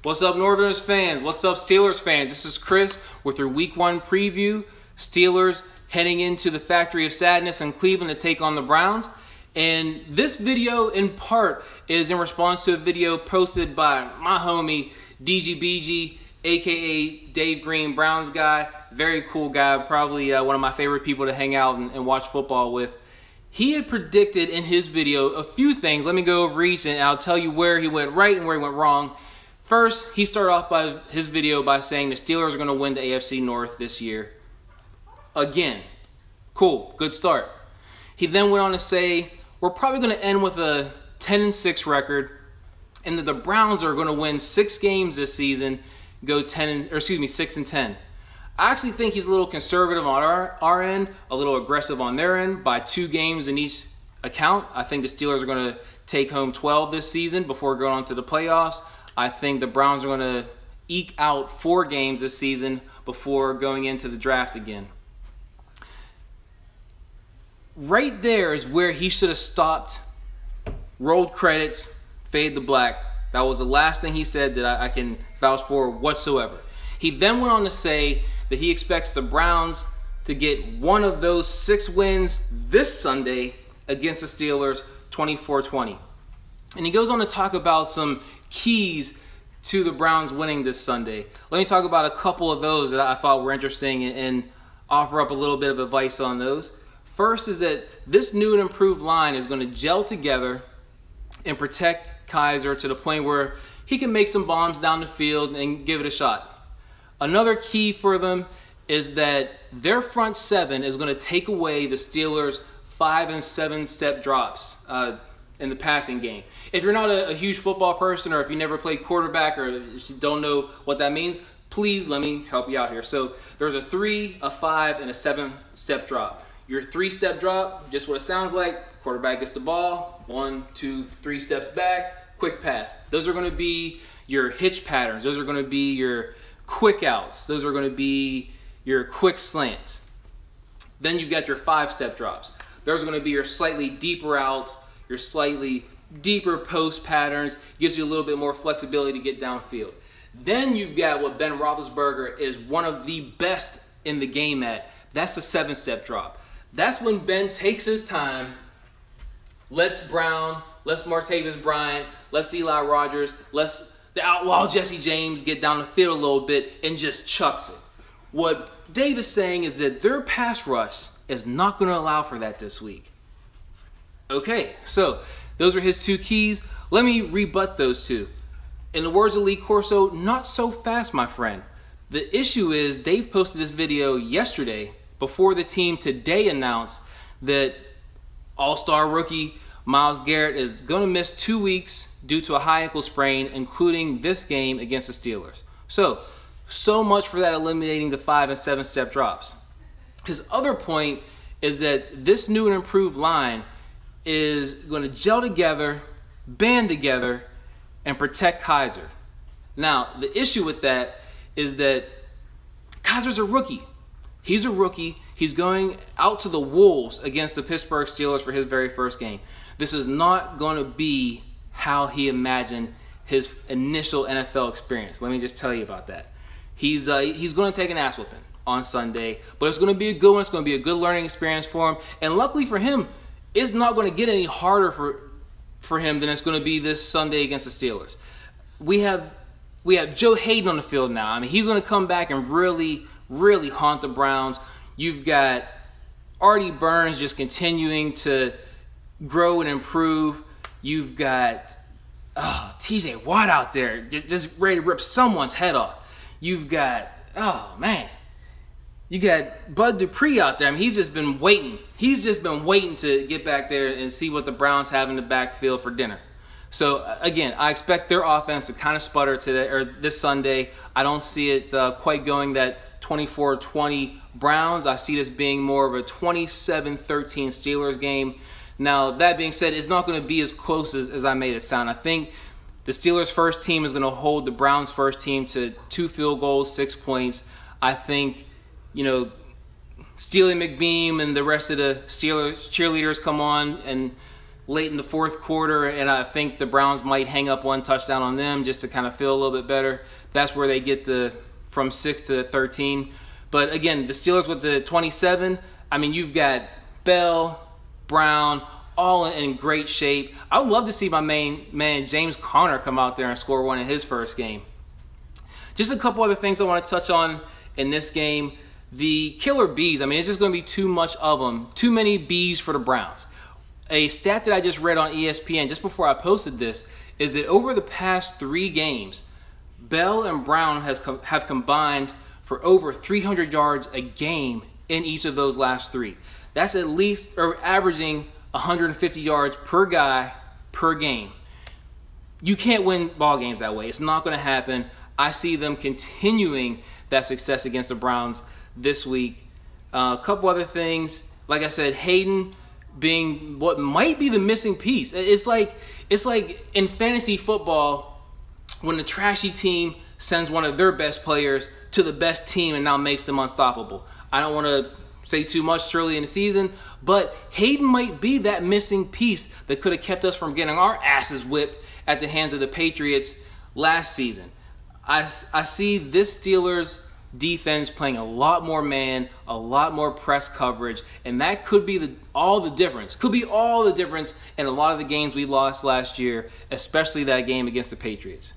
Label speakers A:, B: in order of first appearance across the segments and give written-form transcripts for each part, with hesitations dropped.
A: What's up, Northerners fans? What's up, Steelers fans? This is Chris with your Week 1 preview. Steelers heading into the Factory of Sadness in Cleveland to take on the Browns. And this video, in part, is in response to a video posted by my homie, DGBG, aka Dave Green, Browns guy. Very cool guy, probably one of my favorite people to hang out and watch football with. He had predicted in his video a few things. Let me go over each and I'll tell you where he went right and where he went wrong. First, he started off by his video by saying the Steelers are going to win the AFC North this year. Again, cool, good start. He then went on to say we're probably going to end with a 10-6 record, and that the Browns are going to win 6 games this season, go 6-10. I actually think he's a little conservative on our end, a little aggressive on their end by 2 games in each account. I think the Steelers are going to take home 12 this season before going on to the playoffs. I think the Browns are going to eke out 4 games this season before going into the draft again. Right there is where he should have stopped, rolled credits, fade to black. That was the last thing he said that I can vouch for whatsoever. He then went on to say that he expects the Browns to get one of those 6 wins this Sunday against the Steelers, 24-20. And he goes on to talk about some keys to the Browns winning this Sunday. Let me talk about a couple of those that I thought were interesting and offer up a little bit of advice on those. First is that this new and improved line is going to gel together and protect Kaiser to the point where he can make some bombs down the field and give it a shot. Another key for them is that their front 7 is going to take away the Steelers' 5- and 7-step drops in the passing game. If you're not a huge football person, or if you never played quarterback, or if you don't know what that means, please let me help you out here. So there's a 3, a 5, and a 7-step drop. Your 3-step drop, just what it sounds like, quarterback gets the ball, 1, 2, 3 steps back, quick pass. Those are going to be your hitch patterns. Those are going to be your quick outs. Those are going to be your quick slants. Then you've got your 5-step drops. Those are going to be your slightly deeper outs, your slightly deeper post patterns. Gives you a little bit more flexibility to get downfield. Then you've got what Ben Roethlisberger is one of the best in the game at. That's the 7-step drop. That's when Ben takes his time, lets Brown, lets Martavis Bryant, lets Eli Rogers, lets the outlaw Jesse James get down the field a little bit and just chucks it. What Dave is saying is that their pass rush is not going to allow for that this week. Okay, so those are his 2 keys. Let me rebut those 2. In the words of Lee Corso, not so fast, my friend. The issue is Dave posted this video yesterday before the team today announced that all-star rookie Myles Garrett is going to miss 2 weeks due to a high ankle sprain, including this game against the Steelers. So much for that eliminating the 5- and 7-step drops. His other point is that this new and improved line is going to gel together, band together, and protect Kaiser. Now, the issue with that is that Kaiser's a rookie. He's a rookie. He's going out to the Wolves against the Pittsburgh Steelers for his very first game. This is not going to be how he imagined his initial NFL experience. Let me just tell you about that. He's going to take an ass whooping on Sunday, but it's going to be a good one. It's going to be a good learning experience for him. And luckily for him, it's not going to get any harder for him than it's going to be this Sunday against the Steelers. We have Joe Hayden on the field now. I mean, he's going to come back and really haunt the Browns. You've got Artie Burns just continuing to grow and improve. You've got TJ Watt out there just ready to rip someone's head off. You've got, oh man, you got Bud Dupree out there. I mean, he's just been waiting. He's just been waiting to get back there and see what the Browns have in the backfield for dinner. So again, I expect their offense to kind of sputter today or this Sunday. I don't see it quite going that 24-20 Browns. I see this being more of a 27-13 Steelers game. Now, that being said, it's not going to be as close as I made it sound. I think the Steelers' first team is going to hold the Browns' first team to 2 field goals, 6 points. I think, you know, Steely McBeam and the rest of the Steelers cheerleaders come on and late in the fourth quarter, and I think the Browns might hang up one touchdown on them just to kind of feel a little bit better. That's where they get from 6 to 13. But again, the Steelers with the 27, I mean, you've got Bell, Brown, all in great shape. I would love to see my main man James Conner come out there and score one in his first game. Just a couple other things I want to touch on in this game. The killer bees, I mean, it's just going to be too much of them. Too many bees for the Browns. A stat that I just read on ESPN just before I posted this is that over the past 3 games, Bell and Brown have combined for over 300 yards a game in each of those last 3. That's at least, or averaging 150 yards per guy per game. You can't win ball games that way. It's not going to happen. I see them continuing that success against the Browns this week. A couple other things. Like I said, Hayden being what might be the missing piece. It's like in fantasy football when the trashy team sends one of their best players to the best team and now makes them unstoppable. I don't want to say too much early in the season, but Hayden might be that missing piece that could have kept us from getting our asses whipped at the hands of the Patriots last season. I see this Steelers defense playing a lot more man, a lot more press coverage, and that could be all the difference. Could be all the difference in a lot of the games we lost last year, especially that game against the Patriots.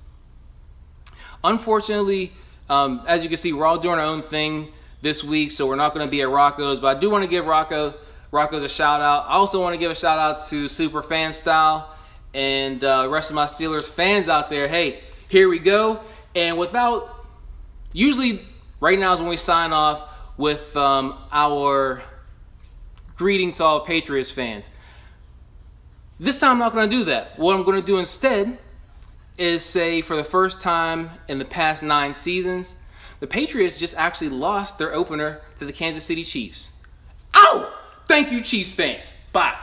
A: Unfortunately, as you can see, we're all doing our own thing this week, so we're not going to be at Rocco's, but I do want to give Rocco's a shout out. I also want to give a shout out to Super Fan Style and the rest of my Steelers fans out there. Hey, here we go. And usually right now is when we sign off with our greeting to all Patriots fans. This time I'm not going to do that. What I'm going to do instead is say, for the first time in the past 9 seasons, the Patriots just actually lost their opener to the Kansas City Chiefs. Ow! Thank you, Chiefs fans. Bye.